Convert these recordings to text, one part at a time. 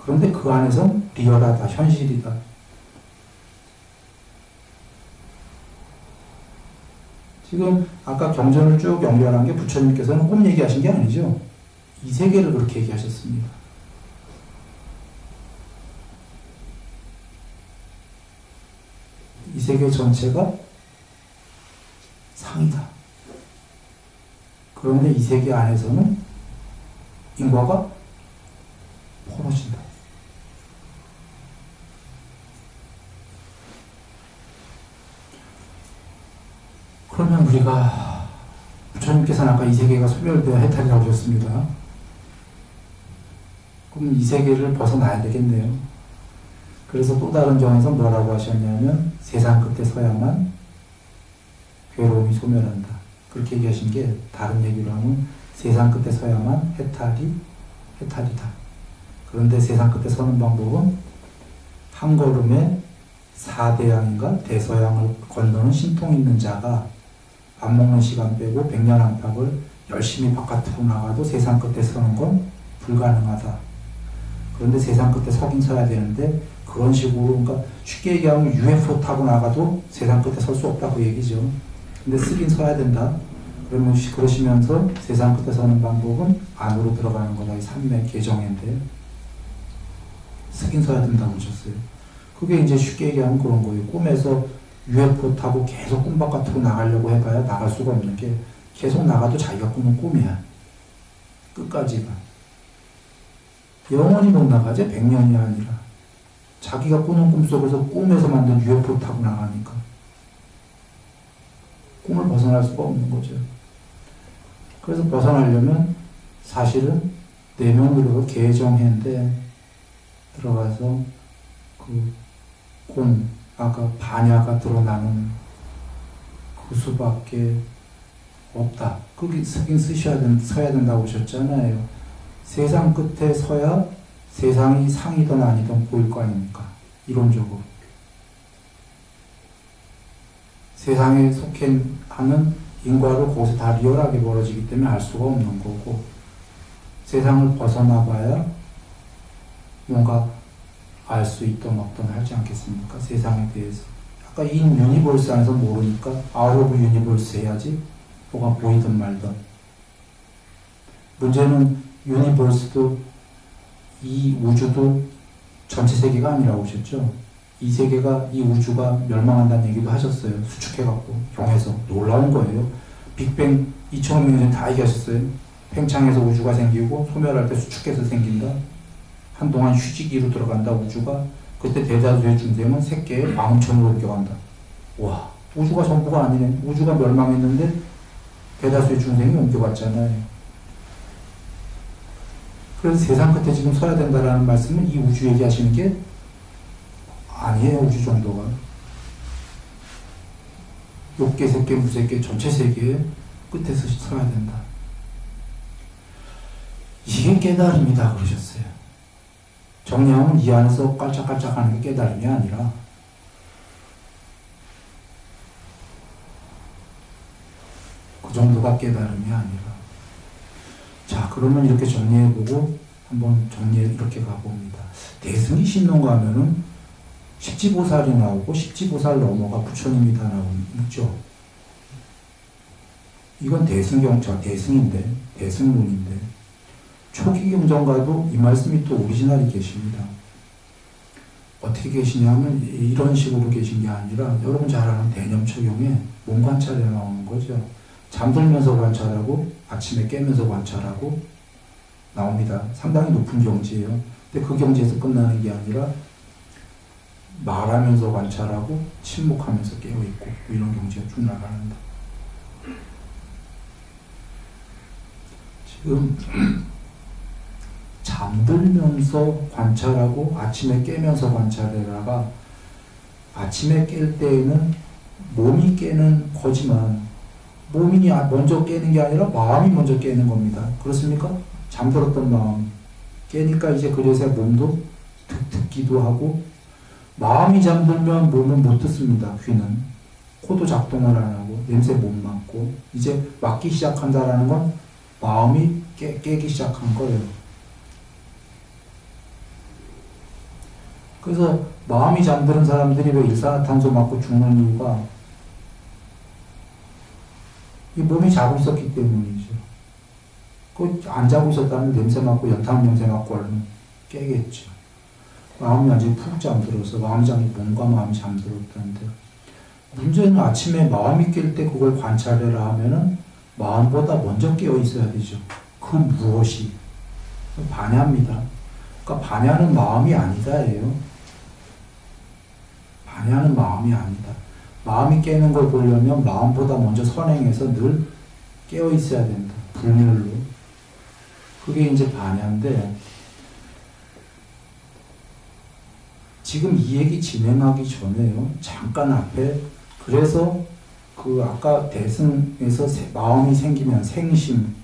그런데 그 안에서 리얼하다, 현실이다. 지금 아까 경전을 쭉 연결한 게 부처님께서는 꿈 얘기하신 게 아니죠. 이 세계를 그렇게 얘기하셨습니다. 이 세계 전체가 상이다. 그런데 이 세계 안에서는 인과가 벌어진다. 그러면 우리가 부처님께서는 아까 이 세계가 소멸되어 해탈이라고 하셨습니다. 그럼 이 세계를 벗어나야 되겠네요. 그래서 또 다른 경에서 뭐라고 하셨냐면 세상 끝에 서야만 괴로움이 소멸한다. 그렇게 얘기하신 게 다른 얘기로 하면 세상 끝에 서야만 해탈이다. 그런데 세상 끝에 서는 방법은 한 걸음에 4대양인가 대서양을 건너는 신통 있는 자가 밥 먹는 시간 빼고 100년 안팎을 열심히 바깥으로 나가도 세상 끝에 서는 건 불가능하다. 그런데 세상 끝에 서긴 서야 되는데 그런 식으로 그러니까 쉽게 얘기하면 UFO 타고 나가도 세상 끝에 설 수 없다고 얘기죠. 근데 쓰긴 서야 된다. 그러면 그러시면서 세상 끝에 서는 방법은 안으로 들어가는 거다. 이 삼매 개정인데 쓰긴 서야 된다고 그러셨어요. 그게 이제 쉽게 얘기하면 그런 거예요. 꿈에서 UFO 타고 계속 꿈 바깥으로 나가려고 해봐야 나갈 수가 없는 게 계속 나가도 자기가 꾸는 꿈이야. 끝까지가. 영원히 못 나가지 100년이 아니라. 자기가 꾸는 꿈속에서 꿈에서 만든 UFO 타고 나가니까. 꿈을 벗어날 수가 없는 거죠. 그래서 벗어나려면 사실은 내면으로 개정했는데 들어가서 아까 반야가 드러나는 그 수밖에 없다. 거기 쓰긴 서야 된다고 하셨잖아요. 세상 끝에 서야 세상이 상이든 아니든 보일 거 아닙니까? 이론적으로. 세상에 속해 하는 인과로 거기서 다 리얼하게 벌어지기 때문에 알 수가 없는 거고 세상을 벗어나 봐야 뭔가 알 수 있던 없던 하지 않겠습니까? 세상에 대해서. 아까 인 유니버스 안에서 모르니까 아웃 오브 유니버스 해야지 뭐가 보이든 말든. 문제는 유니버스도 이 우주도 전체 세계가 아니라고 하셨죠. 이 세계가 이 우주가 멸망한다는 얘기도 하셨어요. 수축해갖고 경에서 놀라운 거예요. 빅뱅 2,500년 전에 다 얘기하셨어요. 팽창해서 우주가 생기고 소멸할 때 수축해서 생긴다. 한동안 휴지기로 들어간다 우주가. 그때 대다수의 중생은 새끼의 망천으로 옮겨간다. 와, 우주가 전부가 아니네. 우주가 멸망했는데 대다수의 중생이 옮겨갔잖아요. 그래서 세상 끝에 지금 서야 된다라는 말씀은 이 우주 얘기하시는 게 아니에요. 우주 정도가. 욕계, 색계, 무색계 전체 세계의 끝에서 서야 된다. 이게 깨달음이다 그러셨어요. 정리하면 이 안에서 깔짝깔짝 하는 게 깨달음이 아니라 그 정도가 깨달음이 아니라. 자, 그러면 이렇게 정리해보고 한번 이렇게 가봅니다. 대승이 신론가 하면은 십지보살이 나오고 십지보살 넘어가 부처님이 다 나오죠. 이건 대승인데 대승론인데 초기 경전가도 이 말씀이 또 오리지널이 계십니다. 어떻게 계시냐면 이런 식으로 계신 게 아니라 여러분 잘 아는 대념 적용에 몸 관찰에 나오는 거죠. 잠들면서 관찰하고 아침에 깨면서 관찰하고 나옵니다. 상당히 높은 경지예요. 근데 그 경지에서 끝나는 게 아니라 말하면서 관찰하고 침묵하면서 깨어있고 이런 경지가 쭉 나가는다. 지금 잠들면서 관찰하고 아침에 깨면서 관찰해라가 아침에 깰 때에는 몸이 깨는 거지만 몸이 먼저 깨는 게 아니라 마음이 먼저 깨는 겁니다. 그렇습니까? 잠들었던 마음 깨니까 이제 그래서 몸도 듣기도 하고 마음이 잠들면 몸은 못 듣습니다. 귀는. 코도 작동을 안 하고 냄새 못 맡고 이제 맡기 시작한다라는 건 마음이 깨기 시작한 거예요. 그래서 마음이 잠드는 사람들이 왜 일산화탄소 맞고 죽는 이유가 이 몸이 자고 있었기 때문이죠. 안 자고 있었다면 냄새 맡고 연탄 냄새 맡고 얼른 깨겠죠. 마음이 완전히 푹 잠들어서 몸과 마음이 잠들었다는데, 문제는 아침에 마음이 깰 때 그걸 관찰해라 하면은 마음보다 먼저 깨어 있어야 되죠. 그 무엇이 반야입니다. 그러니까 반야는 마음이 아니다예요. 반야는 마음이 아니다. 마음이 깨는 걸 보려면 마음보다 먼저 선행해서 늘 깨어 있어야 된다. 불멸로. 그게 이제 반야인데, 지금 이 얘기 진행하기 전에요. 잠깐 앞에, 그래서 그 아까 대승에서 마음이 생기면 생심,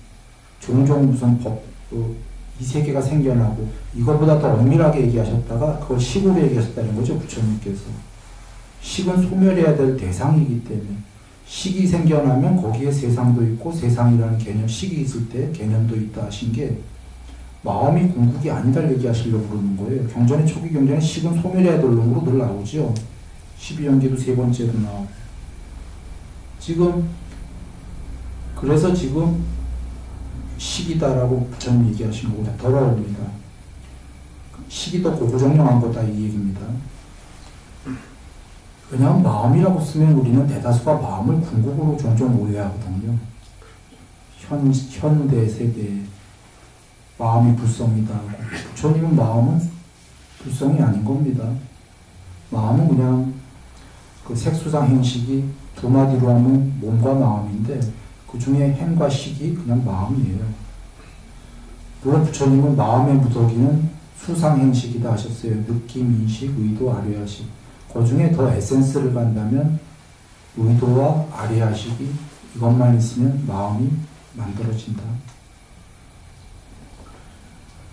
종종 무슨 법, 이 세계가 생겨나고, 이거보다 더 엄밀하게 얘기하셨다가 그걸 식으로 얘기하셨다는 거죠, 부처님께서. 식은 소멸해야 될 대상이기 때문에, 식이 생겨나면 거기에 세상도 있고, 세상이라는 개념, 식이 있을 때 개념도 있다 하신 게, 마음이 궁극이 아니다 얘기하시려고 그러는 거예요. 경전의 초기 경전에 식은 소멸해야 될 놈으로 늘 나오죠. 12연계도 세 번째로 나오고. 그래서 지금 식이다라고 부처님 얘기하신 거보다 덜 어울립니다. 식이 더 고고정령한 거다 이 얘기입니다. 왜냐하면 마음이라고 쓰면 우리는 대다수가 마음을 궁극으로 종종 오해하거든요. 현대 세대에 마음이 불성이다. 부처님은 마음은 불성이 아닌 겁니다. 마음은 그냥 그 색수상 행식이 두 마디로 하면 몸과 마음인데, 그 중에 행과 식이 그냥 마음이에요. 물론 부처님은 마음의 무더기는 수상 행식이다 하셨어요. 느낌, 인식, 의도, 아리야식. 그 중에 더 에센스를 간다면 의도와 아리야식이 이것만 있으면 마음이 만들어진다.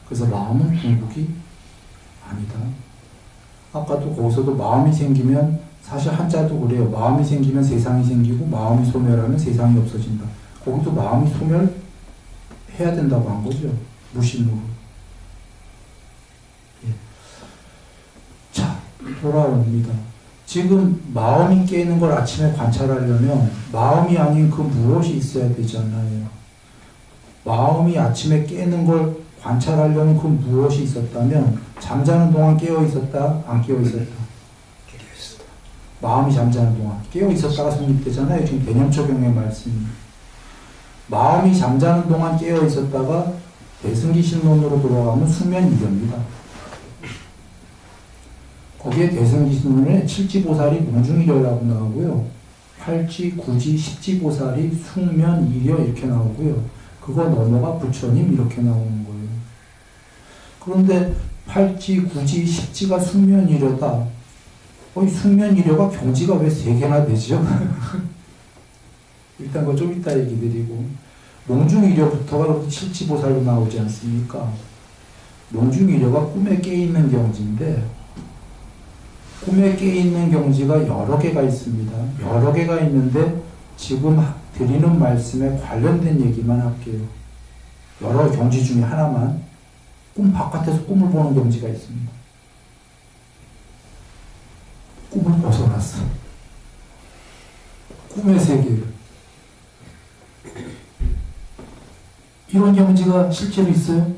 그래서 마음은 궁극이 아니다. 아까도 거기서도 마음이 생기면, 사실 한자도 그래요. 마음이 생기면 세상이 생기고 마음이 소멸하면 세상이 없어진다. 거기도 마음이 소멸해야 된다고 한 거죠. 무심으로. 예. 자, 돌아옵니다. 지금 마음이 깨는 걸 아침에 관찰하려면 마음이 아닌 그 무엇이 있어야 되잖아요. 마음이 아침에 깨는 걸 관찰하려는 그 무엇이 있었다면, 잠자는 동안 깨어 있었다, 안 깨어 있었다? 깨어 있었다. 마음이 잠자는 동안 깨어 있었다가 성립되잖아요. 지금 개념 적용의 말씀이. 마음이 잠자는 동안 깨어 있었다가 대승기신론으로 돌아가면 숙면이됩니다. 거기에 대승기신론에 칠지보살이 몽중이려라고 나오고요. 팔지, 구지, 십지보살이 숙면이려 이렇게 나오고요. 그거 넘어가 부처님 이렇게 나오는 거예요. 그런데 팔지, 구지, 십지가 숙면이려다. 숙면이려가 경지가 왜 3개나 되죠? 일단 그거 좀 이따 얘기 드리고. 몽중이려부터가 칠지보살로 나오지 않습니까? 몽중이려가 꿈에 깨있는 경지인데, 꿈에 깨있는 경지가 여러 개가 있습니다. 여러 개가 있는데 지금 드리는 말씀에 관련된 얘기만 할게요. 여러 경지 중에 하나만. 꿈 바깥에서 꿈을 보는 경지가 있습니다. 꿈을 벗어났어. 꿈의 세계를. 이런 경지가 실제로 있어요?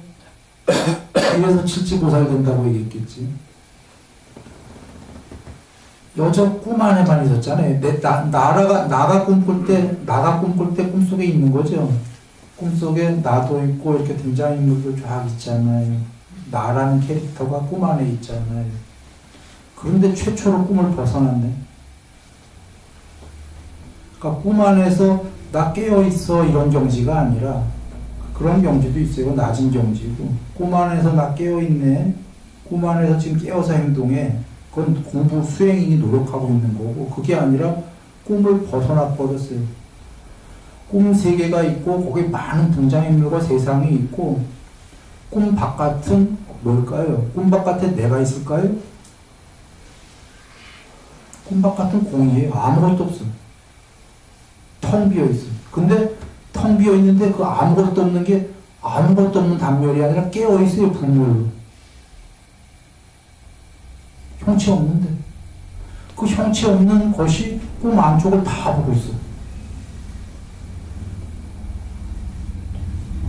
그래서 칠지보살 된다고 얘기했겠지. 여저 꿈 안에만 있었잖아요. 나가 꿈꿀 때 꿈속에 있는 거죠. 꿈속에 나도 있고 이렇게 등장인물도 쫙 있잖아요. 나라는 캐릭터가 꿈 안에 있잖아요. 그런데 최초로 꿈을 벗어났네. 그러니까 꿈 안에서 나 깨어있어 이런 경지가 아니라, 그런 경지도 있어요. 낮은 경지고. 꿈 안에서 나 깨어있네. 꿈 안에서 지금 깨어서 행동해. 그건 공부 수행인이 노력하고 있는 거고, 그게 아니라 꿈을 벗어나 버렸어요. 꿈 세계가 있고 거기에 많은 등장인물과 세상이 있고, 꿈 바깥은 뭘까요? 꿈 바깥에 내가 있을까요? 꿈 바깥은 공이에요. 아무것도 없어요. 텅 비어 있어요. 근데 텅 비어 있는데 그 아무것도 없는 게 아무것도 없는 단멸이 아니라 깨어 있어요. 분물로. 형체 없는데. 그 형체 없는 것이 꿈 안쪽을 다 보고 있어.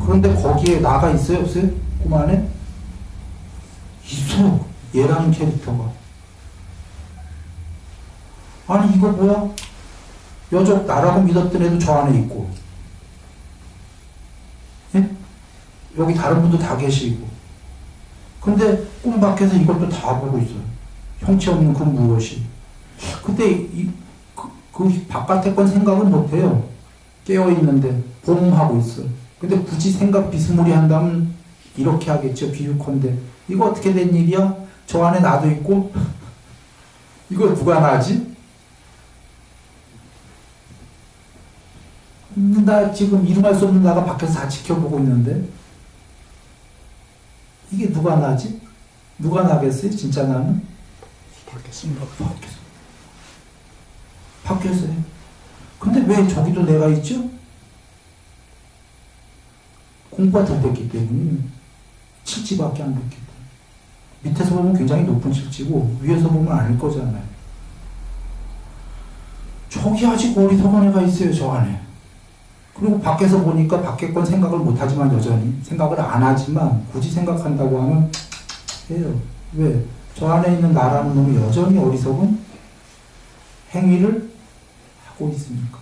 그런데 거기에 나가 있어요? 없어요? 꿈 안에? 있어요. 얘라는 캐릭터가. 아니 이거 뭐야? 여적 나라고 믿었던 애도 저 안에 있고, 예? 여기 다른 분도 다 계시고, 근데 꿈 밖에서 이것도 다 보고 있어요. 형체 없는 그 무엇이. 근데 그 바깥의 건 생각은 못해요. 깨어있는데 봉하고 있어요. 근데 굳이 생각 비스무리 한다면 이렇게 하겠죠. 비유컨대 이거 어떻게 된 일이야? 저 안에 나도 있고 이거 누가 나지? 나 지금 이름할 수 없는 나가 밖에서 다 지켜보고 있는데 이게 누가 나지? 누가 나겠어요? 진짜 나는? 밖에서요. 근데 왜 저기도 내가 있죠? 공부가 덜 됐기 때문에. 칠지밖에 안 됐기 때문에. 밑에서 보면 굉장히 높은 칠지고 위에서 보면 아닐 거잖아요. 저기 아직 어리석은 애가 있어요. 저 안에. 그리고 밖에서 보니까 밖에 건 생각을 못하지만 여전히 생각을 안 하지만 굳이 생각한다고 하면 해요. 왜? 저 안에 있는 나라는 놈이 여전히 어리석은 행위를 하고 있으니까.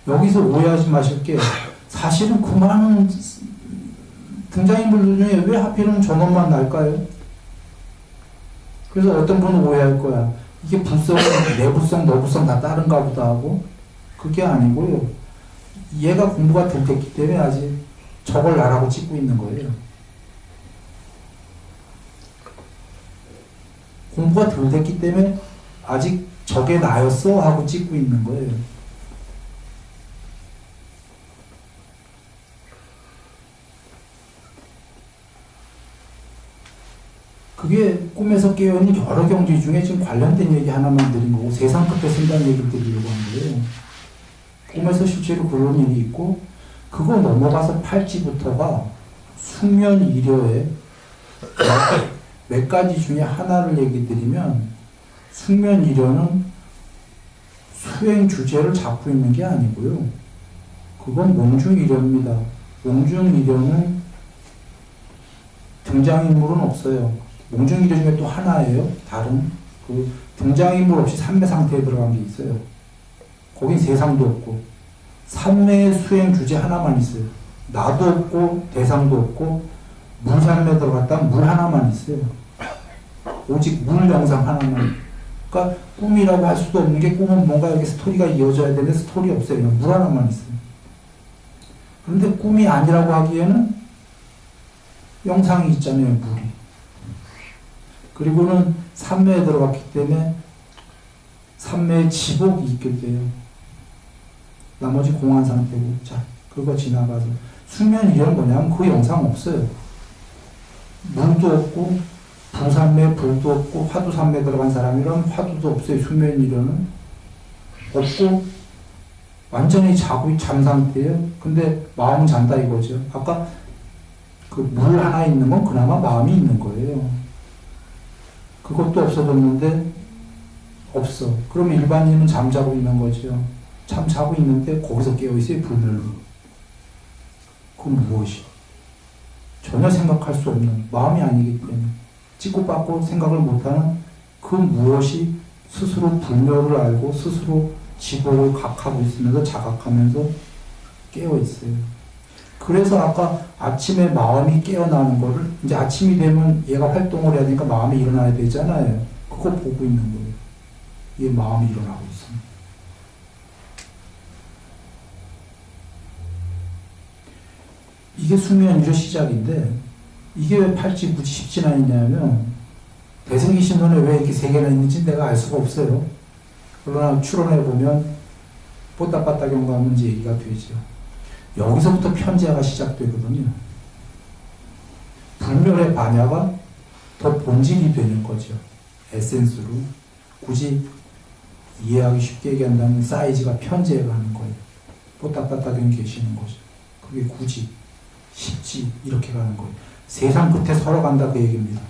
여기서 오해하지 마실 게 사실은 그 많은 등장인물 중에 왜 하필은 저놈만 날까요? 그래서 어떤 분은 오해할 거야. 이게 불성은 내불성, 너불성 다 다른가 보다 하고 그게 아니고요. 얘가 공부가 덜 됐기 때문에 아직 저걸 나라고 찍고 있는 거예요. 공부가 덜 됐기 때문에 아직 저게 나였어 하고 찍고 있는 거예요. 그게 꿈에서 깨어있는 여러 경지 중에 지금 관련된 얘기 하나만 드린 거고 세상 끝에 쓴다는 얘기를 드리려고 한 거예요. 꿈에서 실제로 그런 일이 있고 그거 넘어가서 팔찌부터가 숙면 이려에 몇 가지 중에 하나를 얘기 드리면 숙면 이려는 수행 주제를 잡고 있는 게 아니고요. 그건 몽중 이려입니다. 몽중 이려는 등장인물은 없어요. 몽중이려 중에 또 하나예요. 다른 그 등장인물 없이 삼매 상태에 들어간 게 있어요. 거긴 세상도 없고 삼매의 수행 주제 하나만 있어요. 나도 없고 대상도 없고 물삼매 들어갔다 물 하나만 있어요. 오직 물 영상 하나만. 그러니까 꿈이라고 할 수도 없는 게 꿈은 뭔가 이렇게 스토리가 이어져야 되는데 스토리 없어요. 그냥 물 하나만 있어요. 그런데 꿈이 아니라고 하기에는 영상이 있잖아요. 물이. 그리고는 삼매에 들어갔기 때문에 삼매의 지복이 있게 돼요. 나머지 공한 상태고. 자, 그거 지나가서. 수면 이런 뭐냐면 그 영상 없어요. 물도 없고, 부삼매, 불도 없고, 화두삼매 들어간 사람이란 화두도 없어요. 수면 이론은. 없고, 완전히 자고, 잠 상태예요. 근데 마음은 잔다 이거죠. 아까 그 물 하나 있는 건 그나마 마음이 있는 거예요. 그것도 없어졌는데 없어. 그럼 일반인은 잠자고 있는 거죠. 잠자고 있는데 거기서 깨어있어요. 불멸로. 그건 무엇이? 전혀 생각할 수 없는 마음이 아니기 때문에 찍고 받고 생각을 못하는 그 무엇이 스스로 불멸을 알고 스스로 지복을 각하고 있으면서 자각하면서 깨어있어요. 그래서 아까 아침에 마음이 깨어나는 거를 이제 아침이 되면 얘가 활동을 해야 되니까 마음이 일어나야 되잖아요. 그거 보고 있는 거예요. 얘 마음이 일어나고 있습니다. 이게 수면이죠 시작인데 이게 왜 팔찌 굳이 쉽진 않냐면 대승기신론에 왜 이렇게 세 개나 있는지 내가 알 수가 없어요. 그러나 추론해 보면 뽀딱빠딱 가면 이제 얘기가 되죠. 여기서부터 편재가 시작되거든요. 불멸의 반야가 더 본질이 되는 거죠. 에센스로. 굳이 이해하기 쉽게 얘기한다면 사이즈가 편재해 가는 거예요. 뽀딱빠딱 계시는 거죠. 그게 굳이 쉽지 이렇게 가는 거예요. 세상 끝에 서러 간다 그 얘기입니다.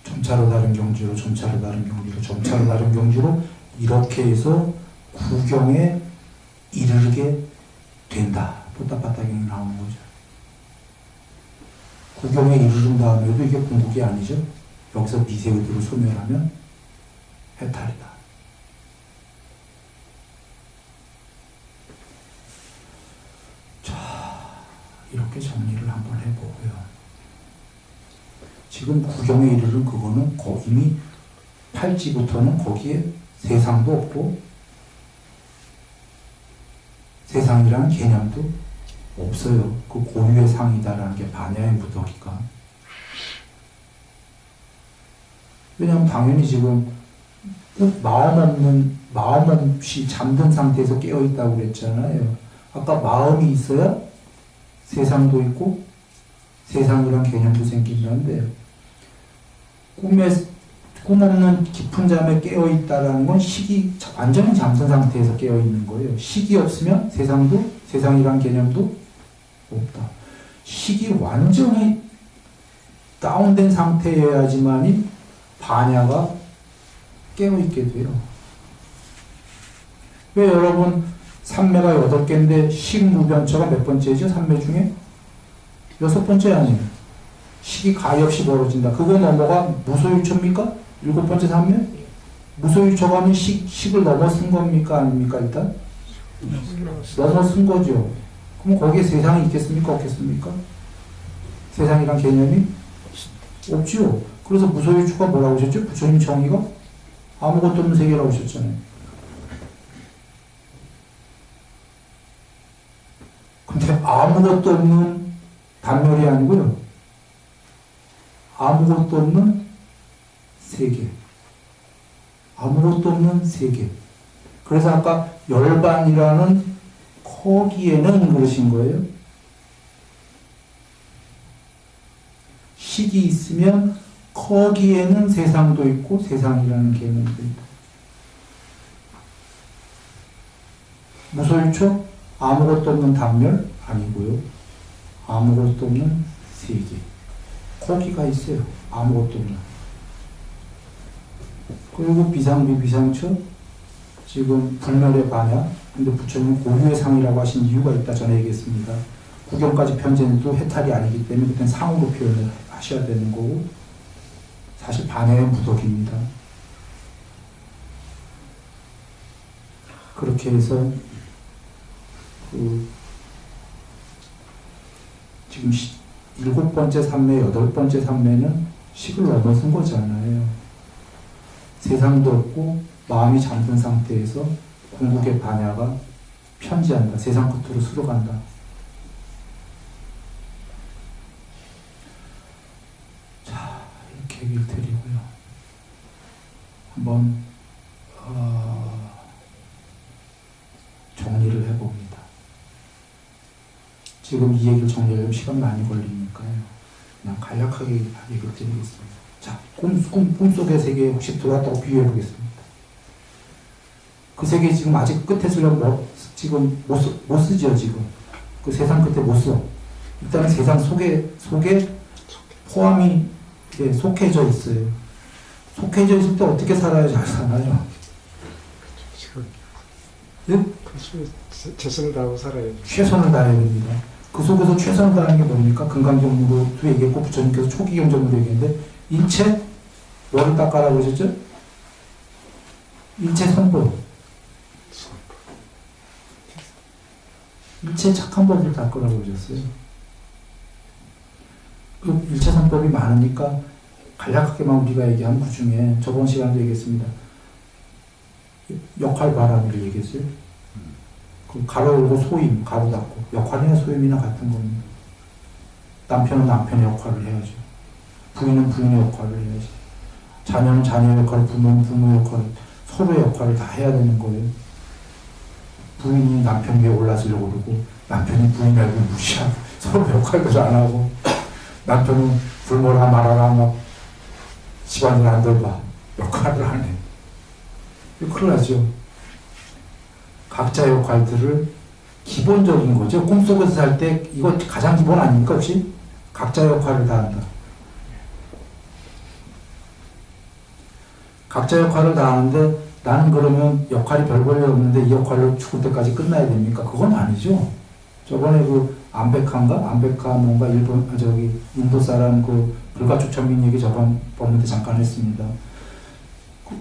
점차로 다른 경지로, 점차로 다른 경지로, 점차로 다른 경지로 이렇게 해서 구경에 이르게 된다. 뽀따빠따경이 나오는 거죠. 구경에 이르른 다음에도 이게 궁극이 아니죠. 여기서 미세의도를 소멸하면 해탈이다. 자, 이렇게 정리를 한번 해보고요. 지금 구경에 이르는 그거는 이미 팔찌부터는 거기에 세상도 없고 세상이라는 개념도 없어요. 그 고유의 상이다라는 게 반야의 무더기가. 왜냐하면 당연히 지금 마음 없이 잠든 상태에서 깨어있다고 그랬잖아요. 아까 마음이 있어야 세상도 있고 세상이란 개념도 생긴다는데 꿈 없는 깊은 잠에 깨어있다라는 건 완전히 잠든 상태에서 깨어있는 거예요. 식이 없으면 세상이란 개념도 없다. 식이 완전히 다운된 상태여야지만이 반야가 깨어있게 돼요. 왜 여러분 삼매가 8개인데 식무변처가 몇 번째죠? 삼매 중에? 6번째 아니에요. 식이 가히 없이 벌어진다. 그거 넘어가 무소유초입니까? 7번째 삼매? 무소유초가 하면 식을 넘어선 겁니까? 아닙니까? 일단? 넘어선 거죠. 그럼 거기에 세상이 있겠습니까? 없겠습니까? 세상이란 개념이 없지요. 그래서 무소유초가 뭐라고 하셨죠? 부처님 정의가 아무것도 없는 세계라고 하셨잖아요. 근데 아무것도 없는 단멸이 아니고요. 아무것도 없는 세계. 아무것도 없는 세계. 그래서 아까 열반이라는 거기에는 그러신 거예요. 식이 있으면 거기에는 세상도 있고 세상이라는 개념도 있다. 무소유초? 아무것도 없는 단멸? 아니고요. 아무것도 없는 세계. 거기가 있어요. 아무것도 없는. 그리고 비상비, 비상처? 지금 불멸의 반야. 근데 부처님은 고유의 상이라고 하신 이유가 있다 전에 얘기했습니다. 구경까지 편제도 해탈이 아니기 때문에 그때는 상으로 표현을 하셔야 되는 거고 사실 반야의 무덕입니다. 그렇게 해서 지금 7번째 삼매, 8번째 삼매는 식을 넘어선 거잖아요. 세상도 없고 마음이 잠든 상태에서 궁극의 반야가 편지한다. 세상 끝으로 수러간다. 자, 이렇게 얘기를 드리고요. 한번 정리를 해봅니다. 지금 이 얘기를 정리하려면 시간 많이 걸리니까요. 그냥 간략하게 얘기를 드리겠습니다. 자, 꿈속의 세계에 혹시 들어왔다고 비유해보겠습니다. 그 세계 지금 아직 끝에 쓰려면 지금 못 쓰죠, 지금. 그 세상 끝에 못 써. 일단은 세상 속에 포함이 속해져 있어요. 속해져 있을 때 어떻게 살아야 잘 살아요? 네? 최선을 다하고 살아야죠. 최선을 다해야 됩니다. 그 속에서 최선을 다하는 게 뭡니까? 금강경무로도 얘기했고 부처님께서 초기경전으로 얘기했는데 일체 뭐를 닦아라고 하셨죠? 일체 선법. 일체 착한 법을 닦으라고 하셨어요. 그 일체 선법이 많으니까 간략하게만 우리가 얘기한 그 중에 저번 시간도 얘기했습니다. 역할 바람을 얘기했어요. 그 가로 열고 소임, 가로 닫고 역할이나 소임이나 같은 겁니다. 남편은 남편의 역할을 해야죠. 부인은 부인의 역할을 해야지. 자녀는 자녀의 역할을, 부모는 부모의 역할을, 서로의 역할을 다 해야 되는 거예요. 부인이 남편 위에 올라서려고 그러고 남편이 부인 알고 무시하고 서로 역할도 안 하고 남편은 불모라 말아라 막 집안일 안 돌봐 역할을 안 해. 이거 큰일 나죠. 각자 역할들을 기본적인 거죠. 꿈속에서 살 때 이거 가장 기본 아닙니까 혹시? 각자 역할을 다 한다. 각자 역할을 다 하는데 나는 그러면 역할이 별 볼일 없는데 이 역할로 죽을 때까지 끝나야 됩니까? 그건 아니죠. 저번에 그 안백하 뭔가 인도 사람 그 불가촉 천민 얘기 저번 법문 때 잠깐 했습니다.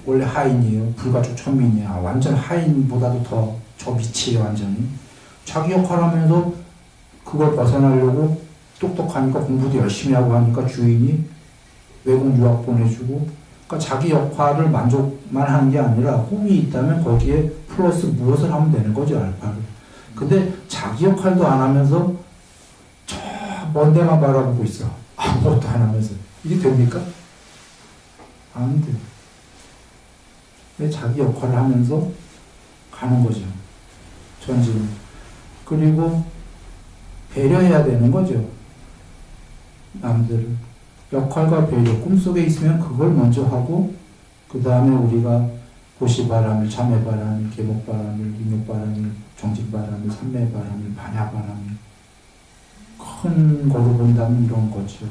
원래 하인이에요. 불가촉 천민이야. 완전 하인보다도 더 저 밑이에요, 완전히. 자기 역할 하면서 그걸 벗어나려고 똑똑하니까 공부도 열심히 하고 하니까 주인이 외국 유학 보내주고, 그러니까 자기 역할을 만족만 하는 게 아니라 꿈이 있다면 거기에 플러스 무엇을 하면 되는 거죠, 알파를. 근데 자기 역할도 안 하면서 저 먼 데만 바라보고 있어. 아무것도 안 하면서. 이게 됩니까? 안 돼요. 왜 자기 역할을 하면서 가는 거죠. 전진. 그리고 배려해야 되는 거죠. 남들을. 역할과 배려. 꿈속에 있으면 그걸 먼저 하고 그 다음에 우리가 고시바람을, 참외바람을, 계목바람을, 인육바람을, 정직바람을, 삼매바람을, 반야바람을 큰 거로 본다면 이런 거죠.